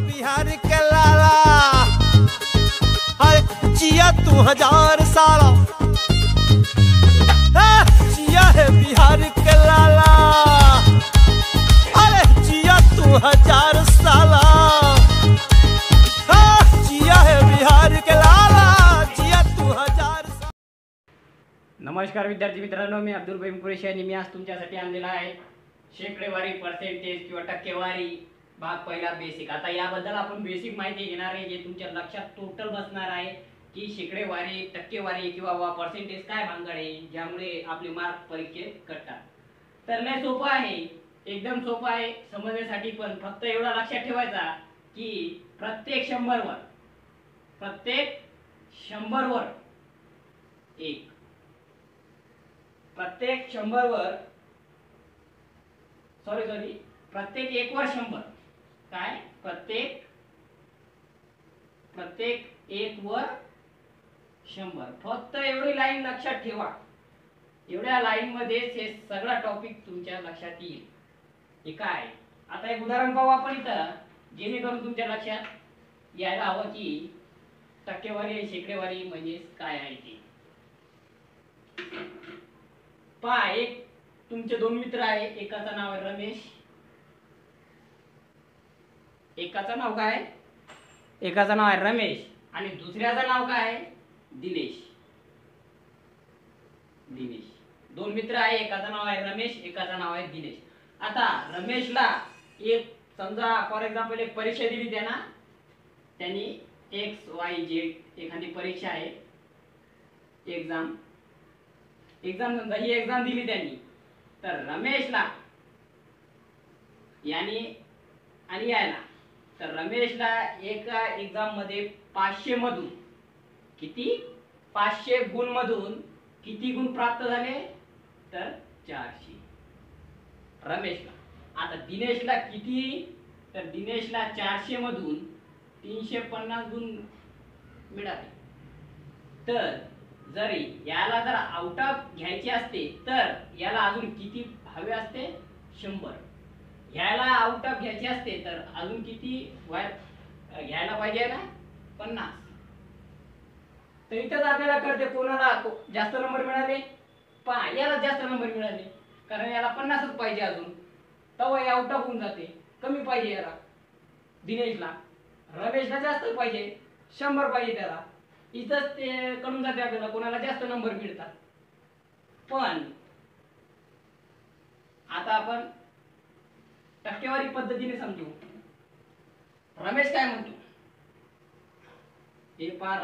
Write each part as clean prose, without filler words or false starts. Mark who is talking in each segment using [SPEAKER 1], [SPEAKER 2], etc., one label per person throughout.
[SPEAKER 1] बिहार के लाला हाय जिया तू 1000 साला जिया है बिहार के लाला अरे जिया तू 1000 साला जिया है बिहार के लाला जिया तू 1000 साला।
[SPEAKER 2] नमस्कार विद्यार्थी मित्रांनो, मी अब्दुल भाई कुरेशी आणि मी आज तुमच्यासाठी आणलेला आहे शेकडेवारी पर्सेंटेज किंवा टक्केवारी भाग पहिला बेसिक। आता याबद्दल आपण बेसिक माहिती घेणार आहे जे तुमच्या लक्षात टोटल बसणार आहे की शेकडेवारी टक्केवारी किंवा पर्सेंटेज काय भानगड आहे ज्यामुळे आपले मार्क परीक्षेत कटतात। तर लय सोपं आहे, एकदम सोपं आहे समजण्यासाठी, पण फक्त एवढा लक्षात ठेवायचा की प्रत्येक 100 वर एक, प्रत्येक 100 वर प्रत्येक 1 वर 100 काय प्रत्येक 1 वर 100। फक्त एवढी लाईन लक्षात ठेवा, एवढ्या लाईन मध्ये हे सगळा टॉपिक तुमच्या लक्षात येईल। हे काय, आता एक उदाहरण पाहू आपण इथं जेणेकरून तुमच्या लक्षात यायला हवं की टक्केवारी आणि शेकडेवारी म्हणजे काय आहे ते। पहा, एक तुमचे 2 मित्र आहे, एकाचं नाव आहे रमेश, एकाचं नाव काय, एकाचं नाव आहे रमेश आणि दुसऱ्याचं नाव काय आहे दिनेश। 2 मित्र आहे, एकाचं नाव आहे रमेश, एकाचं नाव आहे दिनेश। आता रमेशला एक समजा फॉर एक्झाम्पल एक परीक्षा दिली त्यांनी XYZ एखादी परीक्षा आहे, एग्जाम समजा ही एग्जाम दिली त्यांनी, तर रमेशला यानी आणि यायला, तर रमेशला एका एग्जाम मध्ये 500 मधून किती 500 गुण मधून किती गुण प्राप्त झाले तर 400 रमेशला। आता दिनेशला किती, तर दिनेशला 400 मधून 350 गुण मिळाले। तर जरी याला जर आउट ऑफ घ्यायचे असते तर याला अजून किती हवे असते 100, याला आउट ऑफ घ्यायचे असते तर अजून किती घ्यायला पाहिजे ना 50। तर इथेच आपल्याला कळते कोणाला जास्त नंबर मिळाले, पहा याला जास्त नंबर मिळाले कारण याला 50च पाहिजे अजून, तेव्हा हे आउट ऑफ होऊन जाते, कमी पाहिजे याला दिनेशला। रमेशला जास्त पाहिजे 100 पाहिजे त्याला, इथंच ते कळून जाते आपल्याला कोणाला जास्त नंबर मिळतात। पण आता आपण टक्केवारी पद्धतीने समजू। रमेश काय म्हणतो हे पहा,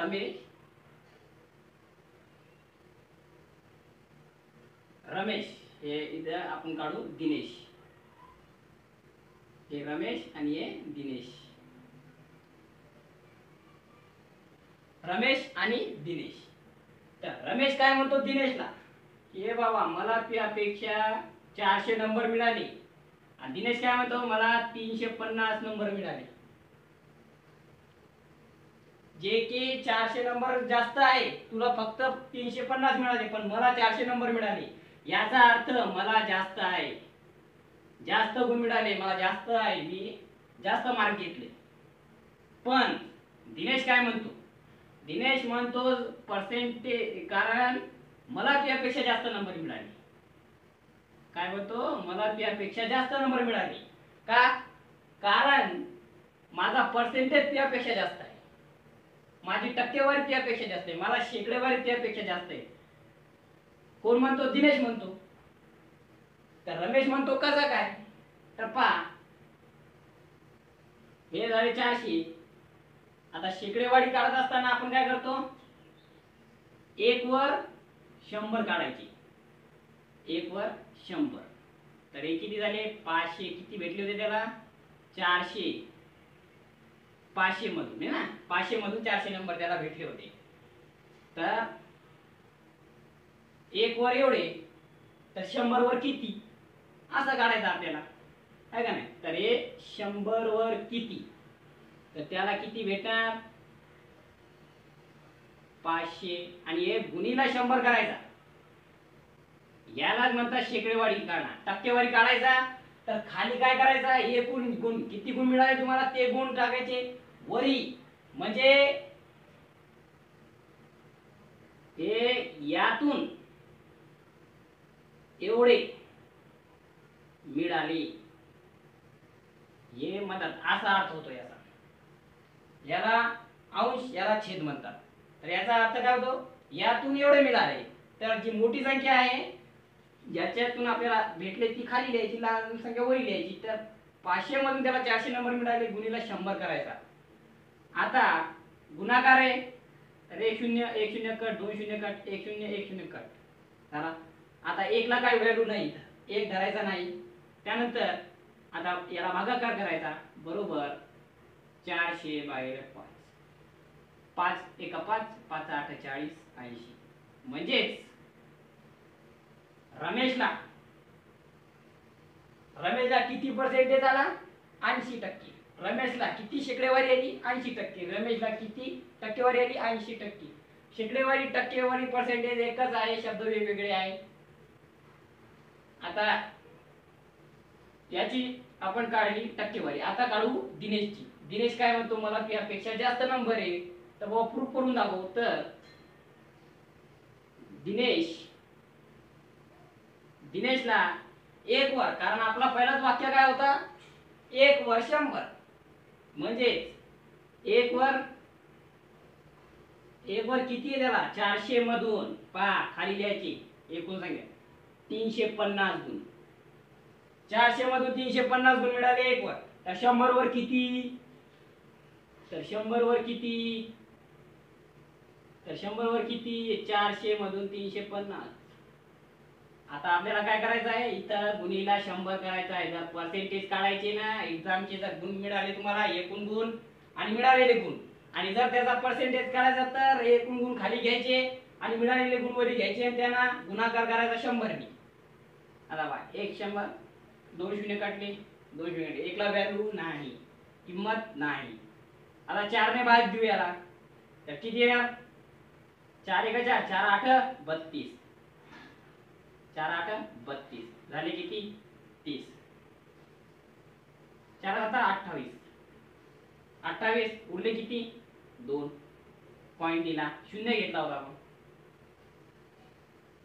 [SPEAKER 2] रमेश हे इथे आपण काढू दिनेश, हे रमेश आणि हे दिनेश, रमेश आणि दिनेश। तर रमेश काय म्हणतो दिनेशला, हे बाबा मला त्यापेक्षा 400 नंबर मिळाले, आणि दिनेश काय म्हणतो मला 350 नंबर मिळाले। जे की 400 नंबर जास्त आहे, तुला फक्त 350 मिळाले पण मला 400 नंबर मिळाले, याचा अर्थ मला जास्त आहे, जास्त गुण मिळाले, मला जास्त आहे, मी जास्त मार्क घेतले। पण दिनेश काय म्हणतो, दिनेश म्हणतो पर्सेंटेज, कारण मला त्यापेक्षा जास्त नंबर मिळाले, काय म्हणतो मला त्यापेक्षा जास्त नंबर मिळाले का, कारण माझा पर्सेंटेज त्यापेक्षा जास्त आहे, माझी टक्केवारी त्यापेक्षा जास्त आहे, मला शेकडेवारी त्यापेक्षा जास्त आहे। कोण म्हणतो, दिनेश म्हणतो। तर रमेश म्हणतो कसं काय, तर पहा हे झाले 400। आता शेकडेवारी काढत असताना आपण काय करतो, 1 वर 100 काढायची, 1 वर 100, तर हे किती झाले 500, किती भेटले होते त्याला 400, 500 मधून है ना, 500 मधून 400 नंबर त्याला भेटले होते। तर 1 वर एवढे, तर 100 वर किती असं काढायचं आपल्याला, आहे का नाही। तर हे 100 वर किती, तर त्याला किती भेटणार 500, आणि हे गुणीला 100 करायचा, यालाच म्हणतात शेकडेवारी काढणं। टक्केवारी काढायचा तर खाली काय करायचं, एकूण गुण किती गुण मिळाले तुम्हाला ते गुण टाकायचे वरी. म्हणजे हे यातून एवढे मिळाले हे म्हणतात, असा अर्थ होतो याचा. याला अंश याला छेद म्हणतात. तर याचा अर्थ काय होतो, यातून एवढे मिळाले. तर जी मोठी संख्या आहे ज्याच्यातून आपल्याला भेटले ती खाली लिहायची, लहान संख्या वरी लिहायची. तर 500 मधून त्याला 400 नंबर मिळाले, गुणिले 100 करायचा. आता गुणाकार आहे तर 1 0 1 0 कट, 2 0 कट, 1 0 1 0 कट झाला. आता 1 ला काही व्हॅल्यू नाही, 1 धरायचा नाही. त्यानंतर आता याला भागाकार करायचा, बरोबर 400 बाहेर 5, 5 एका 5, 5 8 40 80. म्हणजेच रमेशला किती पर्सेंटेज आला, 80%. रमेशला किती शेकडेवारी आली, 80%. रमेशला किती टक्केवारी आली, 80%. शेकडेवारी टक्केवारी पर्सेंटेज एकच आहे, शब्द वेगवेगळे आहे. आता याची आपण काढली टक्केवारी. आता काढू दिनेशची. दिनेश काय म्हणतो, मला यापेक्षा जास्त नंबर आहे, तर बाबा प्रूफ करून दाखव. तर दिनेशला 1 वर, कारण आपला पहिलाच वाक्य काय होता, 1 वर 100. म्हणजे 1 वर किती आहे त्याला, 400 मधून पहा खाली लिहायची एकूण संख्या 350 गुण. 400 मधून 350 गुण मिळाले 1 वर. तर 100 वर किती, तर 100 वर किती, तर 100 वर किती, 400 मधून 350. आता आपल्याला काय करायचं आहे, इथं गुणीला 100 करायचं आहे. जर पर्सेंटेज काढायचे ना एक्झामचे, जर गुण मिळाले तुम्हाला एकूण गुण आणि मिळालेले गुण, आणि जर त्याचा पर्सेंटेज काढायचा तर एकूण गुण खाली घ्यायचे आणि मिळालेले गुण वरी घ्यायचे आणि त्यांना गुणाकार करायचा 100 ने. आता बघा 1 100, 2 0 काढले, 2 0 काढले, 1 ला व्हॅल्यू नाही, किंमत नाही. आता 4 ने भाग देऊ याला, तर किती येणार, 4 1 4, 4 8 32, 4 8 32 झाले किती 30, 4 7 28, 28 उरले किती 2, पॉइंट दिला, शून्य घेतला होता आपण,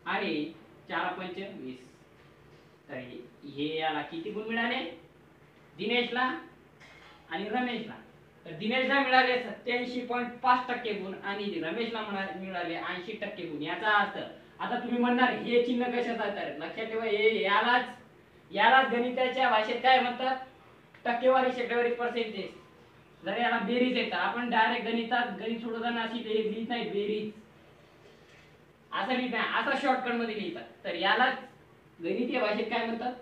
[SPEAKER 2] आणि 4 5 20. तर हे याला किती गुण मिळाले दिनेशला आणि रमेशला. तर दिनेशला मिळाले 87.5% गुण आणि रमेशला मिळाले 80% गुण. याचा अर्थ आता तुम्ही म्हणणार हे चिन्ह कशाचं आहे, तर लक्षात ठेवा हे यालाच गणिताच्या भाषेत काय म्हणतात, टक्केवारी शेकडेवारी पर्सेंटेज. जर याला बेरीज येतात, आपण डायरेक्ट गणित सोडवताना अशी लिहित नाही, बेरीज असं लिहित नाही, असं शॉर्टकट मध्ये लिहितात. तर याला गणितीय भाषेत काय म्हणतात,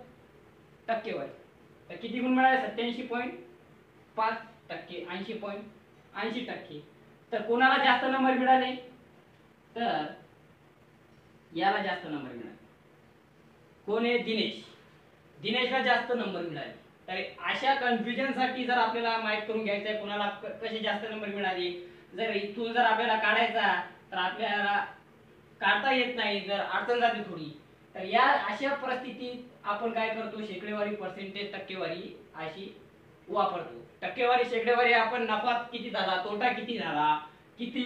[SPEAKER 2] टक्केवारी. तर किती गुण मिळाले 87.5%, 80.80%. तर कोणाला जास्त नंबर मिळाले, तर याला जास्त नंबर मिळाले. कोण आहे, दिनेशला जास्त नंबर मिळाले. तर अशा कन्फ्युजन साठी जर आपल्याला माहित करून घ्यायचं आहे कोणाला कसे जास्त नंबर मिळाले, जर इथून जर आपल्याला काढायचा तर आपल्याला काढता येत नाही, जर अडचण झाली थोडी, तर या अशा परिस्थितीत आपण काय करतो, शेकडेवारी पर्सेंटेज टक्केवारी अशी वापरतो. टक्केवारी शेकडेवारी आपण नफा किती झाला, तोटा किती झाला, किती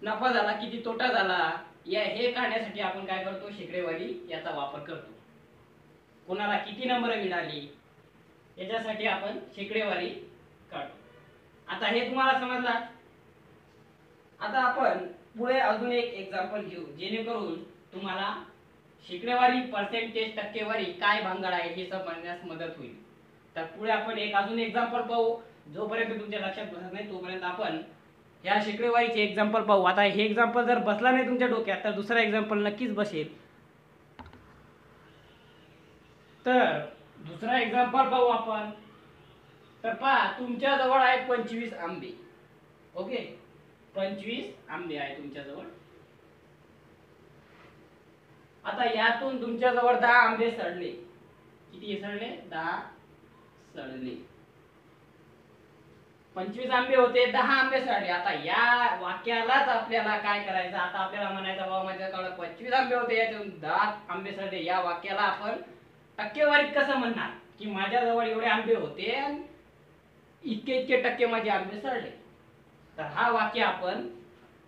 [SPEAKER 2] नफा झाला, किती तोटा झाला, हे काढण्यासाठी आपण काय करतो, शेकडेवारी याचा वापर करतो. कोणाला किती नंबर मिळाली याच्यासाठी आपण शेकडेवारी काढतो. आता हे तुम्हाला समजला. आता आपण पुढे अजून एक एक्झाम्पल घेऊ जेणेकरून तुम्हाला शेकडेवारी पर्सेंटेज टक्केवारी काय भानगड आहे हे समजण्यास मदत होईल. तर पुढे आपण अजून एक्झाम्पल पाहू. जोपर्यंत तुमच्या लक्षात बसत नाही तोपर्यंत आपण ह्या शेकडेवारीचे एक्झाम्पल पाहू. आता हे एक्झाम्पल जर बसला नाही तुमच्या डोक्यात तर दुसरा एक्झाम्पल नक्कीच बसेल. तर दुसरा एक्झाम्पल पाहू आपण. तर पहा तुमच्या जवळ आहे 25 आंबे. ओके, 25 आंबे आहे तुमच्या जवळ. आता यातून तुमच्या जवळ 10 आंबे सडले. किती सडले, 10 सडले. 25 आंबे होते, 10 आंबे सडले. आता या वाक्यालाच आपल्याला काय करायचं, आता आपल्याला म्हणायचं बाबा माझ्याकडे 25 आंबे होते यातून 10 आंबे सडले. या वाक्याला आपण टक्केवारीत कसं म्हणणार की माझ्याजवळ एवढे आंबे होते आणि इतके इतके टक्के माझे आंबे सडले? तर हा वाक्य आपण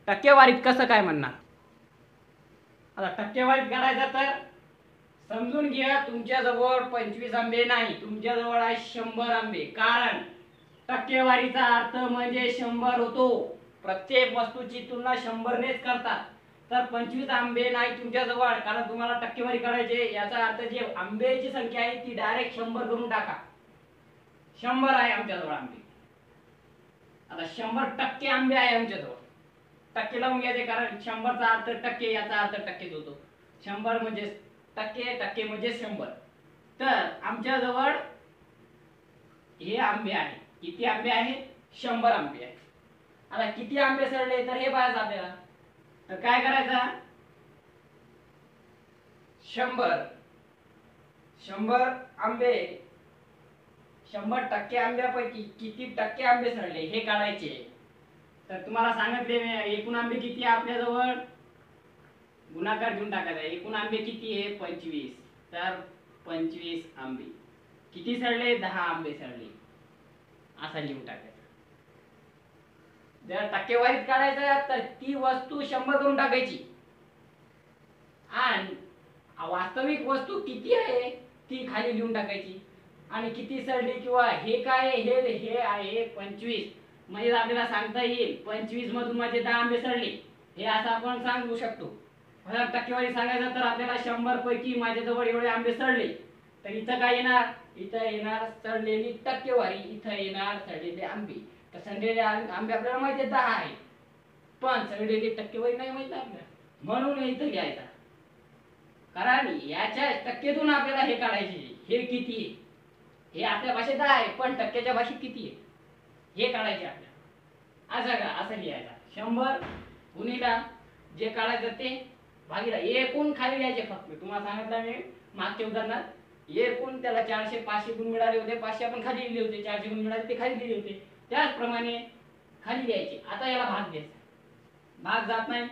[SPEAKER 2] टक्केवारीत कसं काय म्हणणार? आता टक्केवारीत काढायचं तर समजून घ्या, तुमच्याजवळ 25 आंबे नाही, तुमच्याजवळ आहे 100 आंबे. कारण टक्केवारीचा अर्थ म्हणजे 100 होतो. प्रत्येक वस्तूची तुलना 100 नेच करतात. तर 25 आंबे नाही तुमच्याजवळ, कारण तुम्हाला टक्केवारी करायची. याचा अर्थ जे आंब्याची संख्या आहे ती डायरेक्ट 100 करून टाका. 100 आहे आमच्याजवळ आंबे. आता 100% आंबे आहे आमच्याजवळ. टक्के लावून घ्यायचे, कारण 100चा अर्थ टक्के, याचा अर्थ टक्केच होतो. 100 म्हणजे टक्के, टक्के म्हणजे 100. तर आमच्याजवळ हे आंबे आहे. किती आंबे आहेत? 100 आंबे आहेत. आता किती आंबे सडले तर हे पाहायचं आपल्याला. तर काय करायचं? 100 आंबे, 100% आंब्यापैकी किती टक्के आंबे सडले हे काढायचे. तर तुम्हाला सांगितले मी एकूण आंबे किती आहे आपल्याजवळ, गुणाकार घेऊन टाकायचा. एकूण आंबे किती आहे? 25. तर 25 आंबे किती सडले? 10 आंबे सडले, असा लिहून टाकायचा. जर टक्केवारीत काढायचं तर ती वस्तू 100 करून टाकायची आणि वास्तविक वस्तू किती आहे ती खाली लिहून टाकायची आणि किती सडली किंवा हे काय हे आहे 25. म्हणजे आपल्याला सांगता येईल 25 मधून माझे 10 आंबे सडले, हे असं आपण सांगू शकतो. टक्केवारी सांगायचं तर आपल्याला 100 पैकी माझ्याजवळ एवढे आंबे सडले, तर इथं काय येणार? इथं येणार सडलेली टक्केवारी, इथं येणार सडलेले आंबे. तर सडलेले आंबे आपल्याला माहिती आहे 10 आहे, पण सडलेली टक्केवारी नाही माहिती आपल्याला, म्हणून इथं घ्यायचा. कारण याच्या टक्केतून आपल्याला हे काढायचे, हे किती आहे हे आपल्या भाषेत आहे, पण टक्क्याच्या भाषेत किती आहे हे काढायचे आपल्याला. असं का? असं लिहायचा 100 गुणिला जे काढायचं ते भागीला एकूण खाली लिहायचे. फक्त तुम्हाला सांगितलं मी मागच्या उदाहरणात, एकूण त्याला 400 500 गुण मिळाले होते, 500 आपण खाली लिहिले होते, 400 गुण मिळाले ते खाली लिहिले होते, त्याचप्रमाणे खाली लिहायचे. आता याला भाग द्यायचा, भाग जात नाही,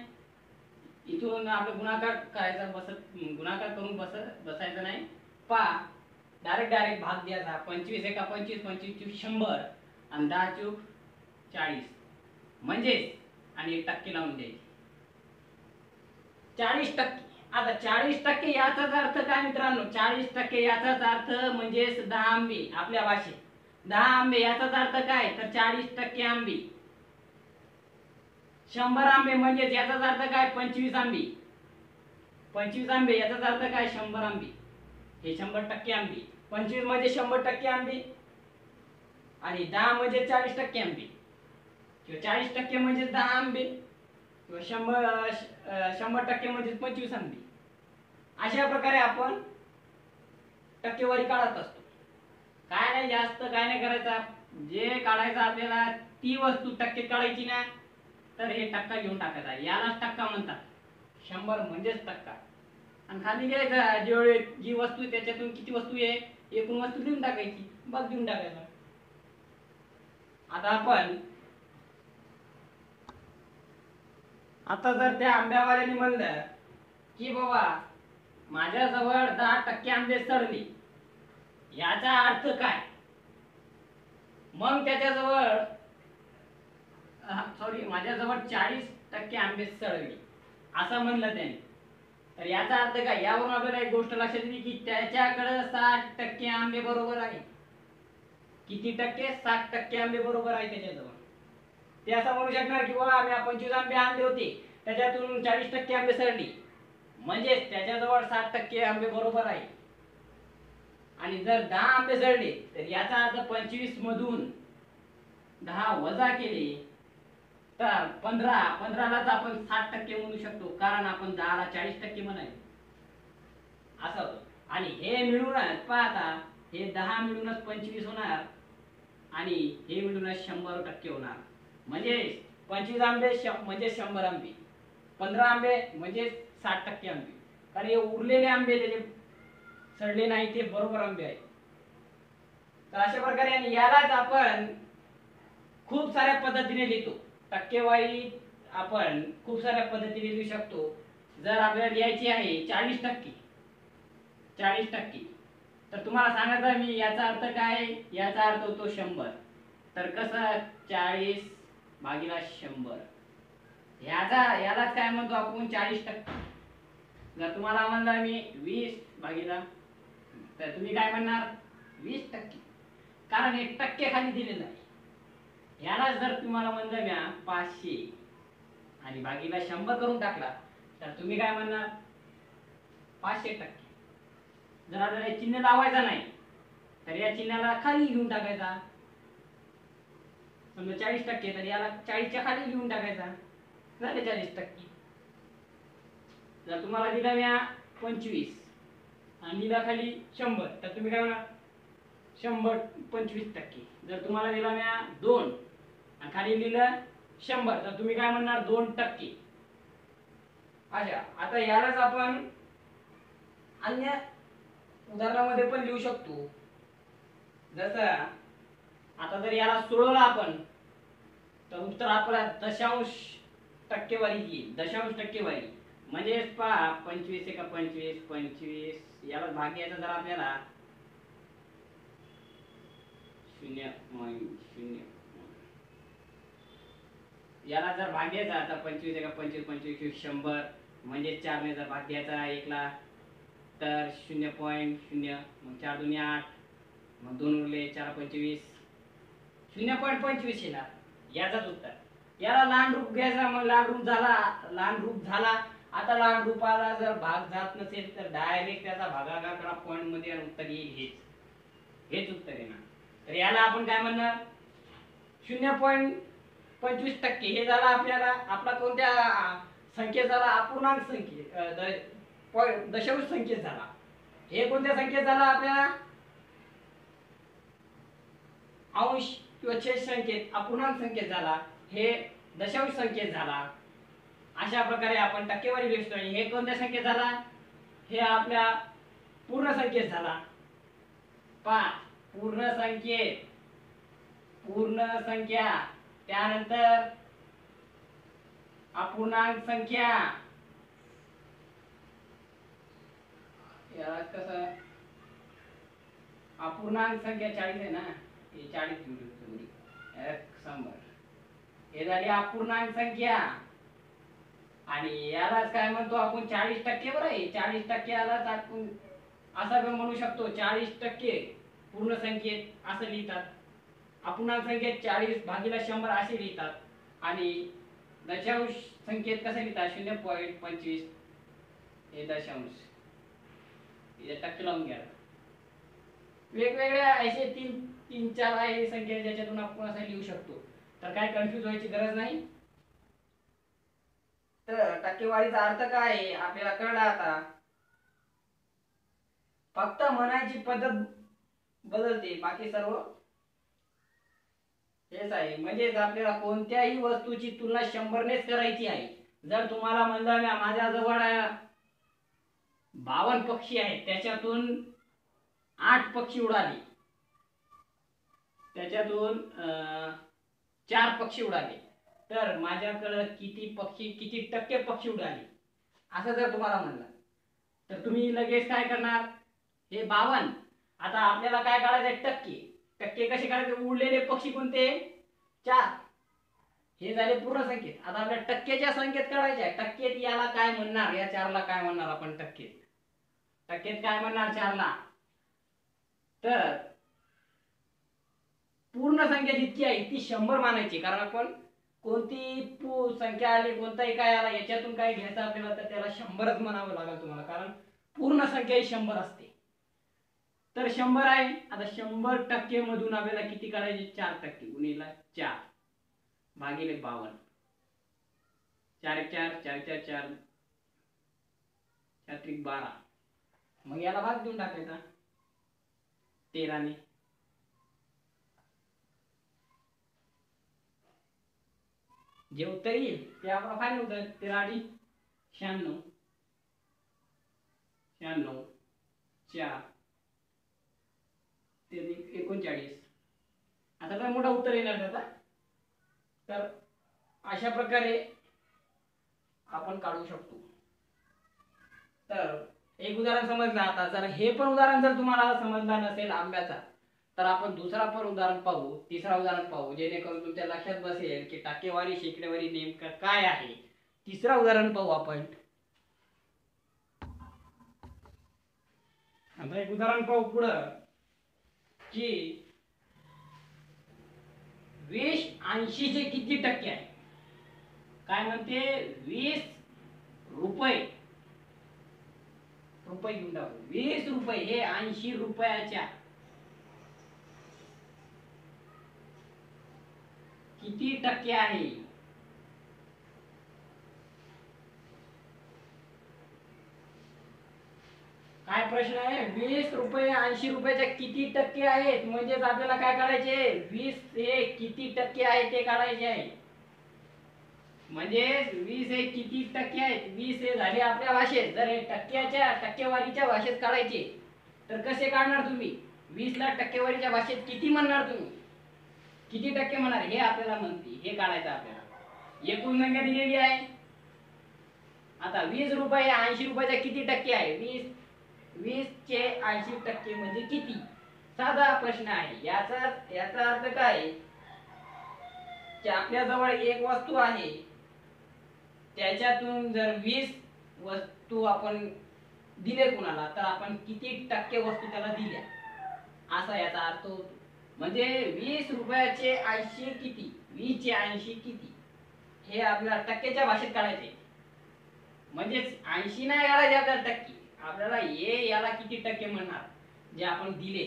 [SPEAKER 2] इथून आपलं गुणाकार करायचा, गुणाकार करून बसायचं नाही. डायरेक्ट भाग द्यायचा. 25 एका 25, 25 100 आणि 10 चूक 40 म्हणजे, आणि टक्के लावून द्यायचे 40%. आता 40% याचाच अर्थ काय मित्रांनो? 40% याचाच अर्थ म्हणजे 10 आंबे. आपल्या भाषेत 10 आंबे याचाच अर्थ काय? तर 40% आंबे. 100 आंबे म्हणजे याचाच अर्थ काय? 25 आंबे. 25 आंबे याचाच अर्थ काय? 100 आंबे. हे 100% आंबे. 25 म्हणजे 100% आंबे आणि 10 म्हणजे 40% आंबे, किंवा 40% म्हणजे 10 आंबे, किंवा 100% म्हणजे 25 आंबे. अशा प्रकारे आपण टक्केवारी काढत असतो. काय नाही, जास्त काय नाही करायचा. जे काढायचं आपल्याला ती वस्तू टक्के काढायची ना, तर हे टक्का घेऊन टाकायचा. यालाच टक्का म्हणतात. 100 म्हणजेच टक्का. आणि खाली घ्यायचा जेवढे जी वस्तू आहे त्याच्यातून किती वस्तू आहे एकूण वस्तू लिहून टाकायची, भाग देऊन टाकायचा. आता जर त्या आंब्यावाल्याने म्हणलं की बाबा माझ्याजवळ 10% आंबे सडले, याचा अर्थ काय? मग त्याच्याजवळ माझ्याजवळ 40% आंबे सडले असं म्हणलं त्याने, तर याचा अर्थ काय? यावरून आपल्याला एक गोष्ट लक्षात येते की त्याच्याकडे 60% आंबे बरोबर आहे. किती टक्के? 60% आंबे बरोबर आहे त्याच्याजवळ. ते असं म्हणू शकणार की बाबा आम्ही 25 आंबे आणले होते, त्याच्यातून 40% आंबे सडले, म्हणजे त्याच्याजवळ 60% आंबे बरोबर आहे. आणि जर 10 आंबे सडले तर याचा अर्थ 25 मधून 10 वजा केले तर 15लाच आपण 60% म्हणू शकतो, कारण आपण 10ला 40% म्हणाले असं होतं. आणि हे मिळूनच पाहता हे 10 मिळूनच 25 होणार आणि हे मिळूनच 100% होणार. म्हणजे 25 आंबे म्हणजे 100 आंबे, 15 आंबे म्हणजे 60% आंबे, कारण हे उरलेले आंबे त्याचे सडले नाही ते बरोबर आंबे आहेत. तर अशा प्रकारे आणि यालाच आपण खूप साऱ्या पद्धतीने लिहितो. टक्केवारी आपण खूप साऱ्या पद्धतीने लिहू शकतो. जर आपल्याला लिहायची आहे 40%, तर तुम्हाला सांगायचं मी याचा अर्थ काय, याचा अर्थ होतो 100. तर कसं 40 भागिला 100, यालाच काय म्हणतो आपण 40%. जर तुम्हाला म्हणलं मी 20 भागिला, तर तुम्ही काय म्हणणार 20%, कारण हे टक्के खाली दिलेलं आहे. याला जर तुम्हाला म्हणलं मी 500 आणि भागिला 100 करून टाकला, तर तुम्ही काय म्हणणार 500%. जर आपल्याला चिन्ह लावायचा नाही, तर या चिन्हाला खाली घेऊन टाकायचा. समजा 40%, तर याला 40च्या खाली घेऊन टाकायचा, झाले 40%. जर तुम्हाला दिला म्या 25 आणि दिला खाली 100, तर तुम्ही काय म्हणणार 100-25%. जर तुम्हाला दिला म्या 2 आणि खाली दिलं 100, तर तुम्ही काय म्हणणार 2%. अच्छा, आता यालाच आपण अन्य उदाहरणामध्ये पण लिहू शकतो. जसं आता जर याला सोडवलं आपण, तर उत्तर आपला दशांश टक्केवारी येईल. दशांश टक्केवारी म्हणजे पहा 25 एका 25, 25 याला भाग घ्यायचा जर आपल्याला 0.0, याला जर भाग द्यायचा तर 25 एका 25, 25 100, म्हणजे 4 ने जर भाग द्यायचा 1 ला, तर 0.0, मग 4 दुनी 8, मग 2 उरले 4 25, 0.25 येणार याचाच उत्तर. याला लहान रूप घ्यायचा, मग लहान रूप झाला. आता लहान रूपाला जर भाग जात नसेल, तर डायरेक्ट त्याचा भागाकार करा पॉइंट मध्ये आणि उत्तर येईल हेच उत्तर येणार. तर याला आपण काय म्हणणार 0.25%. हे झाला आपल्याला आपला कोणत्या संख्येत झाला, अपूर्णांक संख्ये, दशांश संख्येत झाला. हे कोणत्या संख्येत झाला आपल्याला, अंश किंवा छेद संख्येत, अपूर्णांक संख्येत झाला. हे दशांश संख्येत झाला. अशा प्रकारे आपण टक्केवारी लिहितो. आणि हे कोणत्या संख्येत झाला, हे आपल्या पूर्ण संख्येत झाला. पहा पूर्ण संख्या, त्यानंतर अपूर्णांक संख्या, याला कसं अपूर्णांक संख्या 40 आहे ना, हे 40 100, हे झाली अपूर्णांक संख्या. आणि यालाच काय म्हणतो आपण 40%. बरं आहे 40% यालाच आपण असं पण म्हणू शकतो 40% पूर्ण संख्येत असं लिहितात. अपूर्णांक संख्येत 40 भागिले 100 असे लिहितात. आणि दशांश संख्येत कसं लिहितात 0.25, हे दशांश, हे टक्के लावून घ्या. वेगवेगळ्या असे 3-4 आहे संख्या ज्याच्यातून आपण असं लिहू शकतो. तर काय कन्फ्यूज व्हायची गरज नाही. तर टक्केवारीचा अर्थ काय आहे आपल्याला कळला. आता फक्त म्हणायची पद्धत बदलते, बाकी सर्व हेच आहे. म्हणजेच आपल्याला कोणत्याही वस्तूची तुलना 100 नेच करायची आहे. जर तुम्हाला म्हणलं माझ्या जवळ 52 पक्षी आहेत, त्याच्यातून 8 पक्षी उडाले, त्याच्यातून 4 पक्षी उडाले, तर माझ्याकडे किती टक्के पक्षी उडाले असं जर तुम्हाला म्हणलं, तर तुम्ही लगेच काय करणार, हे 52. आता आपल्याला काय काढायचं टक्के कसे काढायचे, उडलेले पक्षी कोणते 4, हे झाले पूर्ण संख्येत. आता आपल्या टक्केच्या संख्येत काढायचे आहे. टक्केत याला काय म्हणणार, या 4 ला काय म्हणणार आपण, टक्केत काय म्हणणार 4 ला. तर पूर्ण संख्या जितकी आहे ती 100 मानायची, कारण आपण कोणती संख्या आली, कोणताही काय आला, याच्यातून काय घ्यायचं आपल्याला, तर त्याला 100च म्हणावं लागेल तुम्हाला, कारण पूर्ण संख्या ही 100 असते. तर 100 आहे. आता 100% मधून आपल्याला किती काढायचे, 4% गुणिले 4 भागिले 52, 4 1 4, 4 4 4, 4 3 12. मग याला भाग देऊन टाकायचा 13 ने. जे उत्तर येईल ते आपलं फायनल उत्तर. 13 96, 96 4 39. आता काय मोठा उत्तर येणार त्याचा. तर अशा प्रकारे आपण काढू शकतो. तर एक उदाहरण समजलं. आता जर हे पण उदाहरण जर तुम्हाला समजलं नसेल आंब्याचा, तर आपण दुसरा पण उदाहरण पाहू, तिसरा उदाहरण पाहू, जेणेकरून तुमच्या लक्षात बसेल की टक्केवारी शेकडेवारी नेमकं काय आहे. तिसरा उदाहरण पाहू आपण. आता एक उदाहरण पाहू पुढं की 20 80 चे किती टक्के आहे. काय म्हणते, 20 रुपये घेऊन टाकू. 20 रुपये हे 80 रुपयाच्या किती टक्के आहे. काय प्रश्न आहे, 20 रुपये 80 रुपयाच्या किती टक्के आहेत. म्हणजेच आपल्याला काय करायचे, 20 हे किती टक्के आहे ते काढायचे आहे. म्हणजे 20 हे किती टक्के आहेत. 20 हे झाले आपल्या भाषेत. जर हे टक्केवारीच्या भाषेत काढायचे तर कसे काढणार तुम्ही. 20 ला टक्केवारीच्या भाषेत किती म्हणणार तुम्ही, किती टक्के म्हणणार हे आपल्याला म्हणते, हे काढायचं आपल्याला. एकूण संख्या दिलेली आहे. आता 20 रुपये 80 रुपयाच्या किती टक्के आहे. 20 चे 80% म्हणजे किती. साधा प्रश्न आहे. याचा अर्थ काय की आपल्या जवळ एक वस्तू आहे, त्याच्यातून जर 20 वस्तू आपण दिले कुणाला, तर आपण किती टक्के वस्तू त्याला दिल्या, असा याचा अर्थ होतो. म्हणजे 20 रुपयाचे 80 किती, 20 चे 80 किती, हे आपल्याला टक्क्याच्या भाषेत काढायचे. म्हणजे 80 नाही काढायचे आपल्याला टक्के. आपल्याला याला किती टक्के म्हणणार जे आपण दिले,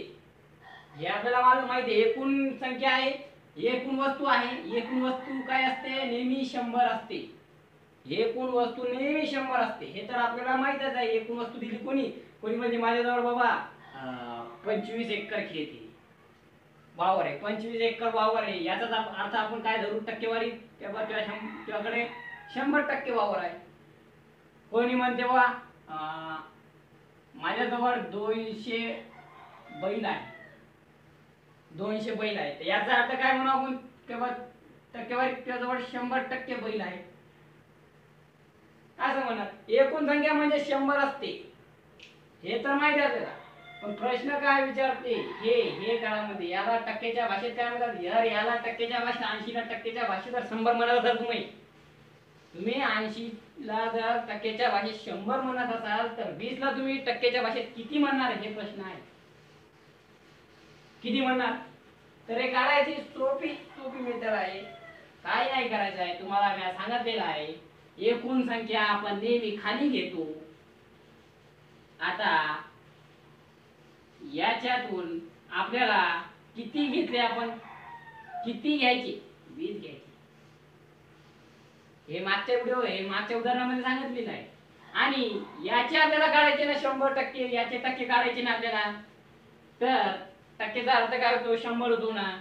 [SPEAKER 2] हे आपल्याला माहिती आहे. एकूण संख्या आहे, एकूण वस्तू आहे. एकूण वस्तू काय असते, नेहमी 100 असते. एकूण वस्तू नेहमी 100 असते, हे तर आपल्याला माहितच आहे. एकूण वस्तू दिली कोणी म्हणजे माझ्याजवळ बाबा 25 एकर खेती वावर आहे. 25 एकर वावर आहे, याचाच अर्थ आपण काय धरू, टक्केवारी. तुझ्याकडे 100% वावर आहे. कोणी म्हणते बाबा माझ्याजवळ 200 बैल आहे, 200 बैल आहे. याचा अर्थ काय म्हणू आपण, टक्केवारी त्याजवळ 100% बैल आहे असं म्हणणार. एकूण संख्या म्हणजे 100 असते, हे तर माहिती आहे आपल्याला. पण प्रश्न काय विचारते, हे काळामध्ये याला टक्केच्या भाषेत काय म्हणतात. याला टक्केच्या भाषेत 80 ला टक्केच्या भाषेत जर 100 म्हणत असाल तुम्ही 80 ला जर टक्केच्या भाषेत 100 म्हणत असाल, तर 20 ला तुम्ही टक्केच्या भाषेत किती म्हणणार हे प्रश्न आहे. किती म्हणणार. तर हे काढायची सोपी मेथड आहे. काय नाही करायचं आहे, तुम्हाला मी सांगितलेलं आहे. एकूण संख्या आपण नेहमी खाली घेतो. आता याच्यातून आपल्याला किती घेतले, आपण किती घ्यायचे, 20 घ्यायचे. हे मागच्या उदाहरणामध्ये सांगितलेलं आहे. आणि याचे आपल्याला काढायचे ना 100%, याचे टक्के काढायचे ना आपल्याला. तर टक्केचा अर्थ काय होतो, 100 होतो ना,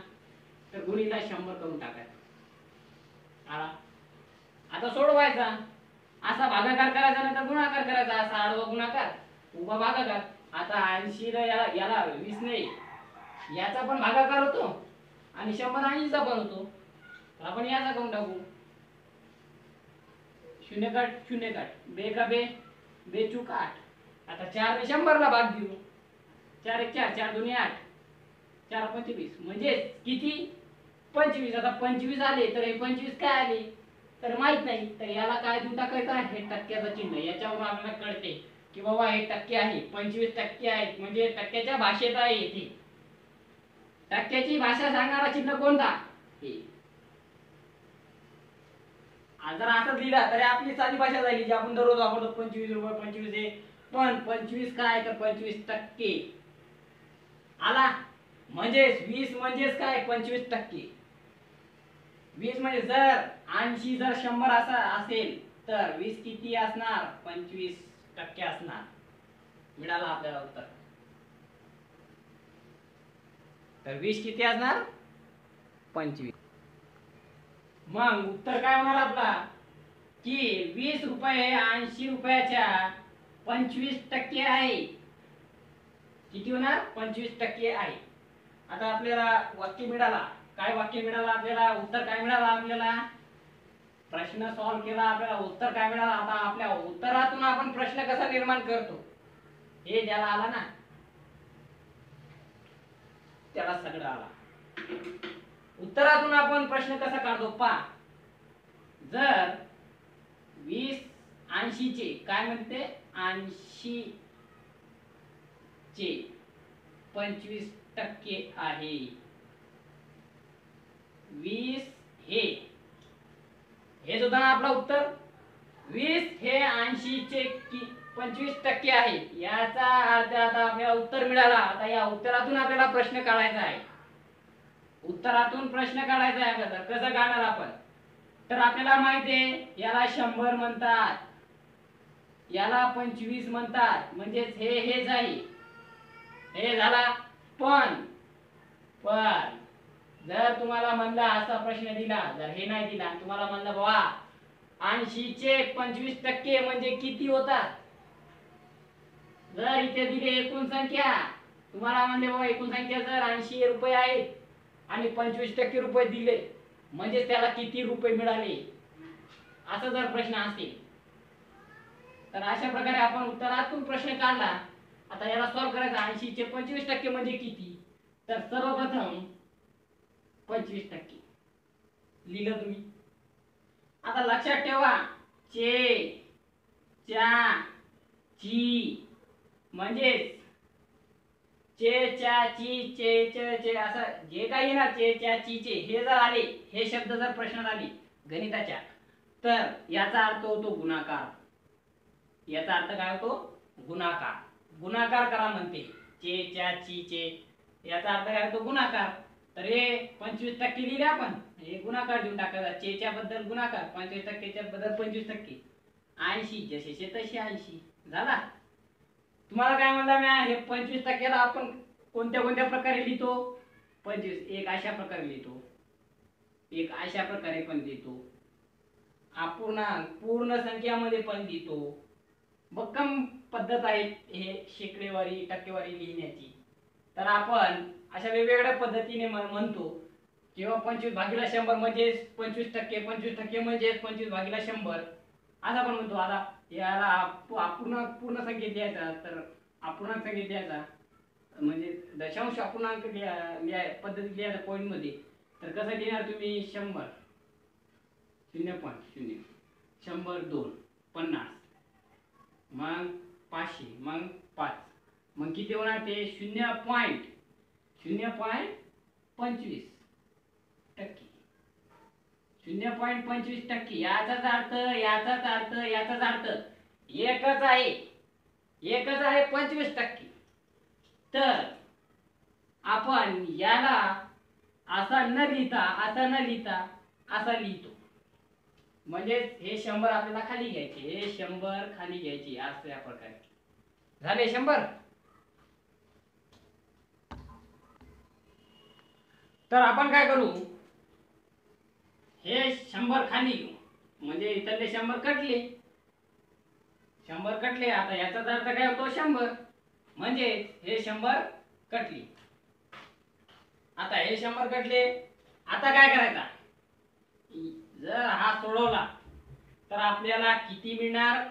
[SPEAKER 2] तर गुणिले 100 करून टाकायचा. आता सोडवायचा. असा भागाकार करायचा नाही तर गुणाकार करायचा. असा आडवा गुणाकार, उभा भागाकार. आता 80 ला याला 20 नाही, याचा पण भागाकार होतो आणि 100 80 चा पण होतो. आपण याचा करून टाकू. 0 काट 0 काट, बे का बे चूक 8. आता 4 ने 100 ला भाग देऊ. 4 1 4, 4 2 8, 4 25. म्हणजे किती, 25. आता 25 आले तर हे 25 काय आले तर माहित नाही. तर याला काय देऊन टाकायचं आहे, हे टक्क्याचं चिन्ह. याच्यावरून आपल्याला कळते की बाबा हे टक्के आहे, 25% आहेत. म्हणजे टक्क्याच्या भाषेत आहे. इथे टक्क्याची भाषा सांगणारा चिन्ह कोणता, हे. जर असं लिहिला तर आपली साधी भाषा झाली जी आपण दररोज वापरतो. 25 रुपये, 25 हे. पण 25 काय तर 25% आला. म्हणजेच 20 म्हणजेच काय, 25%. 20 म्हणजे जर 80 जर 100 असा असेल तर 20 किती असणार, 25% असणार. मिळाला आपल्याला उत्तर. तर 20 किती असणार, 25. मग उत्तर काय होणार आपला की 20 रुपये 80 रुपयाच्या 25% आहे. किती होणार, 25% आहे. आता आपल्याला वाक्य मिळाला. काय वाक्य मिळाला आपल्याला, उत्तर काय मिळाला आपल्याला. प्रश्न सॉल्व्ह केला, आपल्याला उत्तर काय मिळाला. आता आपल्या उत्तरातून आपण प्रश्न कसा निर्माण करतो हे ज्याला आला ना त्याला सगळं आला. उत्तरातून आपण प्रश्न कसा काढतो पहा. जर 20 80 चे काय म्हणते 80 चे 25% आहे. 20 हे सुद्धा आपलं उत्तर. 20 हे 80 चे 25% आहे. याचा अर्थ आता आपल्याला उत्तर मिळाला. आता या उत्तरातून आपल्याला प्रश्न काढायचा आहे. उत्तरातून प्रश्न काढायचा आहे आपल्याला. कसं काढणार आपण? तर आपल्याला माहिती आहे याला 100 म्हणतात, याला 25 म्हणतात, म्हणजेच हेच आहे. हे झाला. पण जर तुम्हाला म्हणला असा प्रश्न दिला, जर हे नाही दिला, तुम्हाला म्हणलं बाबा 80 चे 25% म्हणजे किती होतात? जर इथे दिले एकूण संख्या, तुम्हाला म्हणले बाबा एकूण संख्या जर 80 रुपये आहेत आणि 25% रुपये दिले म्हणजे त्याला किती रुपये मिळाले, असा जर प्रश्न असेल तर अशा प्रकारे आपण उत्तरातून प्रश्न काढला. आता याला सॉल्व करायचा. 80 चे 25% म्हणजे किती? तर सर्वप्रथम 25% लिहिलं तुम्ही. आता लक्षात ठेवा चे च्या ची म्हणजे चे च्या ची चे असं जे काही ना चे च्या ची चे हे जर आले, हे शब्द जर प्रश्नात आले गणिताच्या, तर याचा अर्थ होतो गुणाकार. याचा अर्थ काय होतो? गुणाकार. गुणाकार करा म्हणते चे च्या ची चे, याचा अर्थ काय होतो? गुणाकार. तर हे 25% लिहिले आपण, हे गुणाकार देऊन टाकायचा. चे च्या बद्दल गुणाकार, 25% च्या बद्दल 25%. 80 जसेचे तसे 80 झाला. तुम्हाला काय म्हणला मी? हे 25% ला आपण कोणत्या प्रकारे लिहितो? 25 एक अशा प्रकारे लिहितो, एक अशा प्रकारे पण लिहितो, अपूर्णांक पूर्ण संख्यामध्ये पण लिहितो. भक्कम पद्धत आहे हे शेकडेवारी टक्केवारी लिहिण्याची. तर आपण अशा वेगवेगळ्या पद्धतीने म्हणतो. जेव्हा 25/100 म्हणजे 25%, 25% म्हणजे 25/100 असा पण म्हणतो. आता याला पूर्ण संख्येत द्यायचा, तर अपूर्णांक संख्येत द्यायचा म्हणजे दशांश अपूर्णांक पद्धतीत द्यायचा पॉईंट मध्ये. तर कसं लिहिणार तुम्ही? 100 0.0 100 2 50 मग 500 मग 5 मग किती होणार ते? 0.25%. 0.25%. याचाच अर्थ एकच आहे 25%. तर आपण याला असा न लिहिता असा लिहितो. म्हणजे हे 100 आपल्याला खाली घ्यायचे, हे 100 खाली घ्यायचे असं या प्रकारे. झाले 100. तर आपण काय करू? हे 100 खाली घेऊ, म्हणजे इथले 100 कटले. 100 कटले. आता याचा अर्थ काय होतो? 100 म्हणजे हे 100 कटली. आता हे 100 कटले. आता काय करायचा? जर हा सोडवला तर आपल्याला किती मिळणार?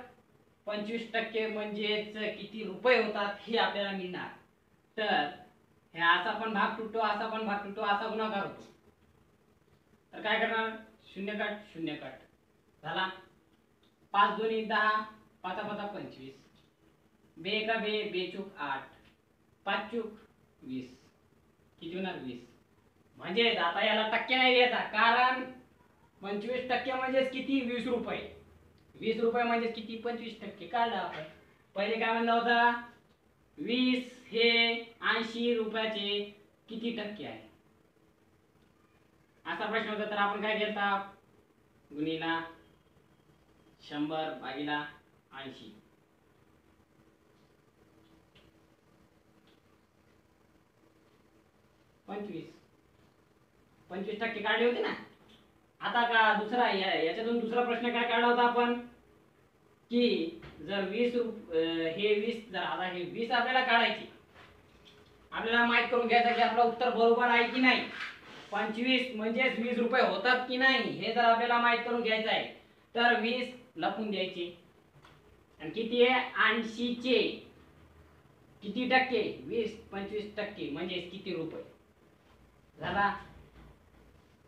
[SPEAKER 2] 25% म्हणजेच किती रुपये होतात हे आपल्याला मिळणार. तर हे असा पण भाग तुटतो, असा पण भाग तुटतो, असा गुणाकार होतो. तर काय करणार? 0 कट झाला. 5 2 10 5 5 25 बे का बे बेचूक 8 5 चूक 20 किती होणार? 20. म्हणजे आता याला टक्के नाही द्यायचा, कारण 25% म्हणजे किती? 20 रुपये. 20 रुपये म्हणजे किती? 25% काढला आपण. पहिले काय म्हणलं होता? 20 हे 80 रुपयाचे किती टक्के आहे असा प्रश्न होता. तर आपण काय घेता? गुणिला 100 भागिला 80. पंचवीस 25% काढले होते ना. आता का दुसरा याच्यातून दुसरा प्रश्न काय काढला होता आपण? की जर 20 हे 20 जर आता हे 20 आपल्याला काढायची, आपल्याला माहित करून घ्यायचं की आपलं उत्तर बरोबर आहे की नाही. 25 म्हणजे 20 रुपये होतात की नाही हे जर आपल्याला माहित करून घ्यायचं आहे, तर 20 लपून द्यायचे. आणि किती आहे? 80 चे किती टक्के? 20-25% म्हणजे किती रुपये झाला.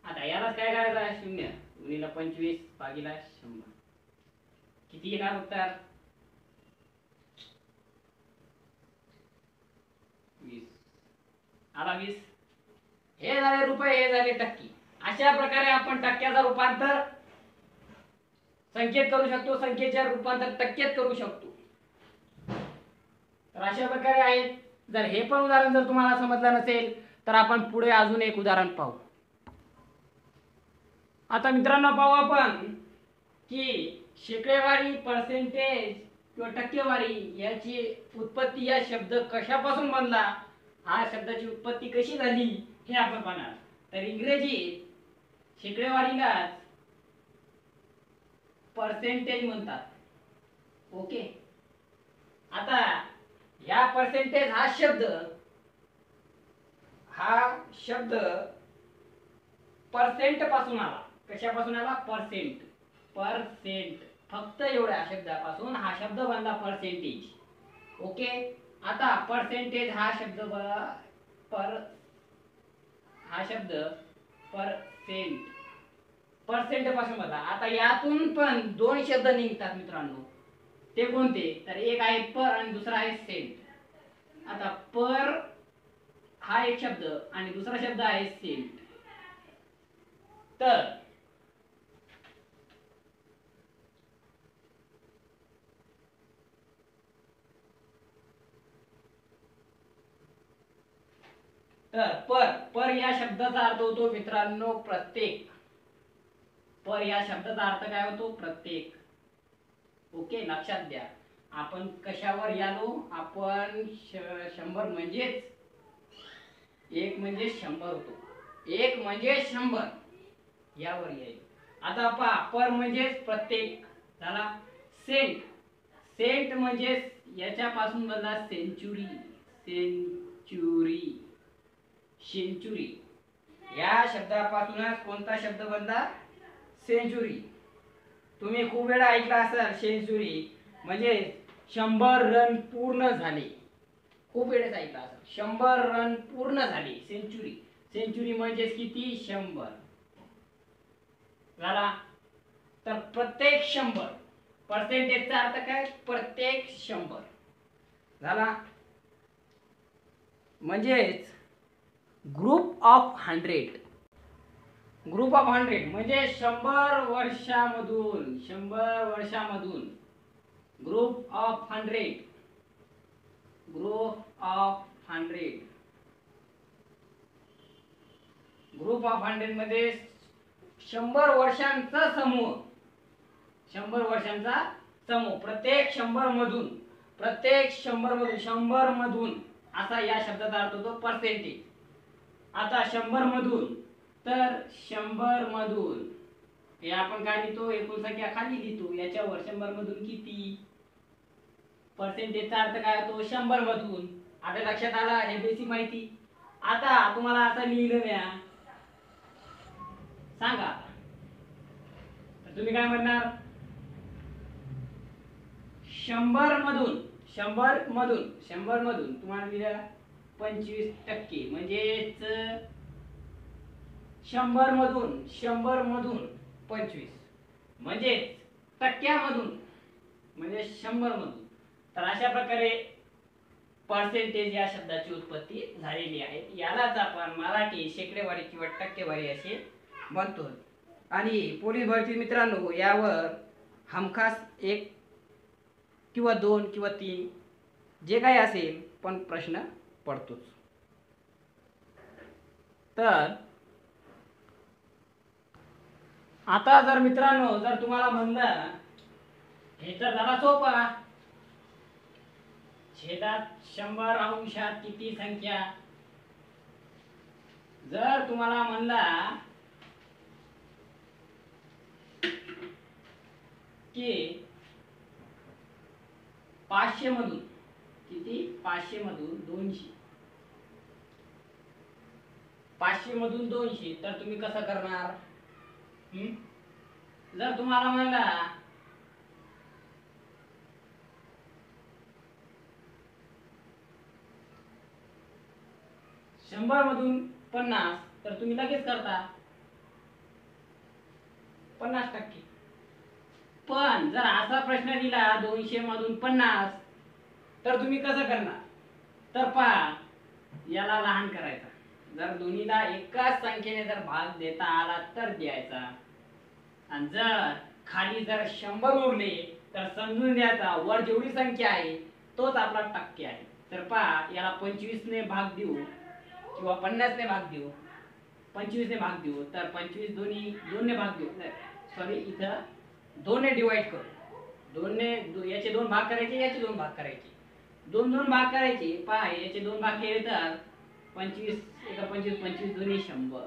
[SPEAKER 2] आता यालाच काय करायचं आहे? 0 गुणिले 25 भागिले 100 किती येणार उत्तर? 20 आला. 20 हे झाले रुपये, हे झाले टक्के. अशा प्रकारे आपण टक्क्याचा रूपांतर संख्येत करू शकतो, संख्येचे रूपांतर टक्क्यात करू शकतो. तर अशा प्रकारे आहे. जर हे पण उदाहरण जर तुम्हाला समजलं नसेल तर आपण पुढे अजून एक उदाहरण पाहू. आता मित्रांनो पाहू आपण की शेकडेवारी, पर्सेंटेज किंवा टक्केवारी याची उत्पत्ती, या शब्द कशापासून बनला, हा शब्दाची उत्पत्ती कशी झाली हे आपण पाहणार. तर इंग्रजीत शेकडेवारीलाच पर्सेंटेज म्हणतात. ओके. आता या पर्सेंटेज हा शब्द पर्सेंट पासून आला. कशापासून आला? पर्सेंट. फक्त एवढ्या शब्दापासून हा शब्द बनला पर्सेंटेज. ओके. आता पर्सेंटेज हा शब्द पर्सेंट पासून बनला. आता यातून पण दोन शब्द निघतात मित्रांनो. ते कोणते? तर एक आहे पर आणि दुसरा आहे सेंट. आता पर हा एक शब्द आणि दुसरा शब्द आहे सेंट. तर पर या शब्दाचा अर्थ होतो मित्रांनो प्रत्येक. पर या शब्दाचा अर्थ काय होतो? प्रत्येक. ओके, लक्षात द्या. आपण कशावर यालो? आपण 100 म्हणजेच 1 म्हणजे 100 होतो. 1 म्हणजे 100 यावर येईल. आता पहा, पर म्हणजेच प्रत्येक झाला. सेंट म्हणजे याच्यापासून बनला सेंचुरी. या शब्दापासूनच कोणता शब्द बनला? सेंचुरी. तुम्ही खूप वेळा ऐकला असाल सेंचुरी म्हणजे 100 रन पूर्ण झाले. खूप वेळेस ऐकला असाल 100 रन पूर्ण झाले. सेंचुरी म्हणजे किती? 100 झाला. तर प्रत्येक 100 पर्सेंटेजचा अर्थ काय? प्रत्येक 100 झाला. म्हणजेच ग्रुप ऑफ 100 म्हणजे 100 वर्षामधून ग्रुप ऑफ 100 मध्ये 100 वर्षांचा समूह. प्रत्येक 100 मधून असा या शब्दाचा अर्थ होतो पर्सेंटेज. आता 100 मधून, तर 100 मधून हे आपण काय लिहितो? एकूण संख्या खाली लिहितो. याच्यावर 100 मधून किती? पर्सेंटेजचा अर्थ काय होतो? 100 मधून. आता लक्षात आला? हे बेसिक माहिती. आता तुम्हाला आता लिहिलं म्या, सांगा तर तुम्ही काय म्हणणार? 100 मधून तुम्हाला लिहिलं 25% म्हणजेच 100 मधून 25 म्हणजे टक्क्यामधून म्हणजे 100 मधून. तर अशा प्रकारे पर्सेंटेज या शब्दाची उत्पत्ती झालेली आहे. यालाच आपण मराठी शेकडेवारी किंवा टक्केवारी असे म्हणतो. आणि पोलीस भरती मित्रांनो यावर हमखास 1 किंवा 2 किंवा 3 जे काही असेल पण प्रश्न पडतोच. तर आता जर मित्रांनो जर तुम्हाला म्हणलं हे तर जरा सोपा, छेदात 100 अंशात किती संख्या? जर तुम्हाला म्हणला की 500 मधून किती? 500 मधून 200. 500 मधून 200 तर तुम्ही कसं करणार? जर तुम्हाला म्हणला 100 मधून 50 तर तुम्ही लगेच करता 50%. पण जर असा प्रश्न दिला 200 मधून 50 तर तुम्ही कसं करणार? तर पहा, याला लहान करायचा. जर दोन्हीला एकाच संख्येने जर भाग देता आला तर द्यायचा, आणि जर खाली जर 100 उरले तर समजून द्यायचा वर जेवढी संख्या आहे तोच आपला टक्के आहे. तर पहा, याला 25 ने भाग देऊ किंवा 50 ने भाग देऊ, 25 ने भाग देऊ तर 25 2 ने भाग देऊ, सॉरी इथं 2 ने डिवाइड करू. 2 ने याचे 2 भाग करायचे, याचे 2 भाग करायचे, 2 भाग करायचे. पहा, याचे 2 भाग केले तर 25 एका 25 25 दोन्ही 100.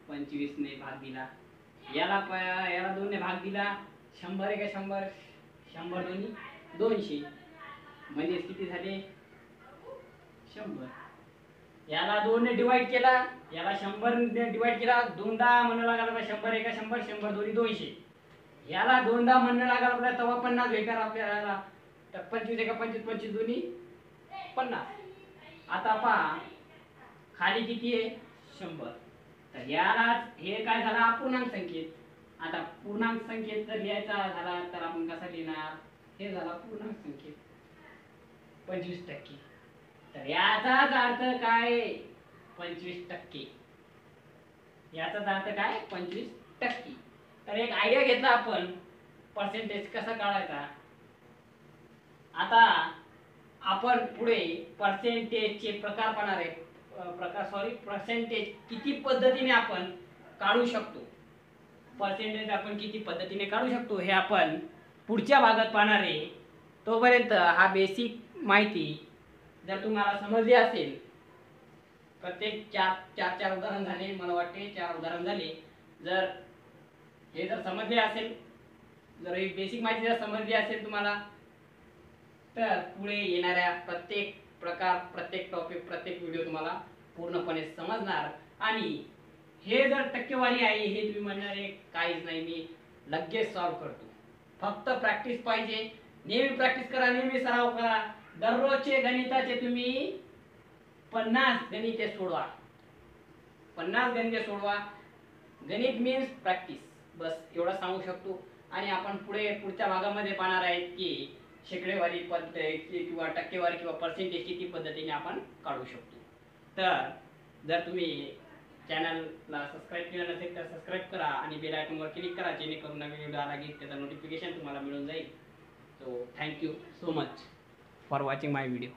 [SPEAKER 2] 25 ने भाग दिला याला, याला 2 ने भाग दिला, 100 एका 100, 100 दोन्ही 200, म्हणजे किती झाले 100. याला 2 ने डिवाइड केला, याला 100 ने डिवाइड केला, दोनदा म्हणू लागला 100 एका 100, 100 दोन्ही 200. याला दोनदा म्हणणं लागला आपल्याला तेव्हा 50 भेटणार आपल्याला. तर 25 एका 25, 25 दोन्ही 50. आता पहा, खाली किती आहे 100. तर याला हे काय झालं अपूर्णांक संख्येत. आता पूर्णांक संख्येत जर लिहायचा झाला तर आपण कसा लिहिणार? हे झाला पूर्णांक संख्येत 25%. तर याचाच अर्थ काय 25%. याचाच अर्थ काय 25%. तर एक आयडिया घेतला आपण पर्सेंटेज कसा काढायचा. आता आपण पुढे पर्सेंटेजचे प्रकार पाहणार आहे. पर्सेंटेज किती पद्धतीने आपण काढू शकतो, पर्सेंटेज आपण किती पद्धतीने काढू शकतो हे आपण पुढच्या भागात पाहणार आहे. तोपर्यंत हा बेसिक माहिती जर तुम्हाला समजली असेल, प्रत्येक चार उदाहरण झाले, मला वाटते 4 उदाहरण झाले. जर हे जर समजले असेल, जर ही बेसिक माहिती जर समजली असेल तुम्हाला, तर पुढे येणाऱ्या प्रत्येक प्रकार, प्रत्येक टॉपिक, प्रत्येक व्हिडिओ तुम्हाला पूर्णपणे समजणार. आणि हे जर टक्केवारी आहे हे तुम्ही म्हणणार आहे काहीच नाही, मी लगेच सॉल्व करतो. फक्त प्रॅक्टिस पाहिजे. नेहमी प्रॅक्टिस करा, नेहमी सराव करा. दररोजचे गणिताचे तुम्ही 50 गणिते सोडवा, 50 गणिते सोडवा. गणित मीन्स प्रॅक्टिस, बस एवढं सांगू शकतो. आणि आपण पुढच्या भागामध्ये पाहणार आहेत की शेकडेवारी पद्धत किंवा टक्केवारी किंवा पर्सेंटेज किती पद्धतीने आपण काढू शकतो. तर जर तुम्ही चॅनलला सबस्क्राईब केलं नसेल तर सबस्क्राईब करा आणि बेल आयकॉनवर क्लिक करा, जेणेकरून नवीन व्हिडिओ आला की त्याचं नोटिफिकेशन तुम्हाला मिळून जाईल. So thank you so much for watching my video.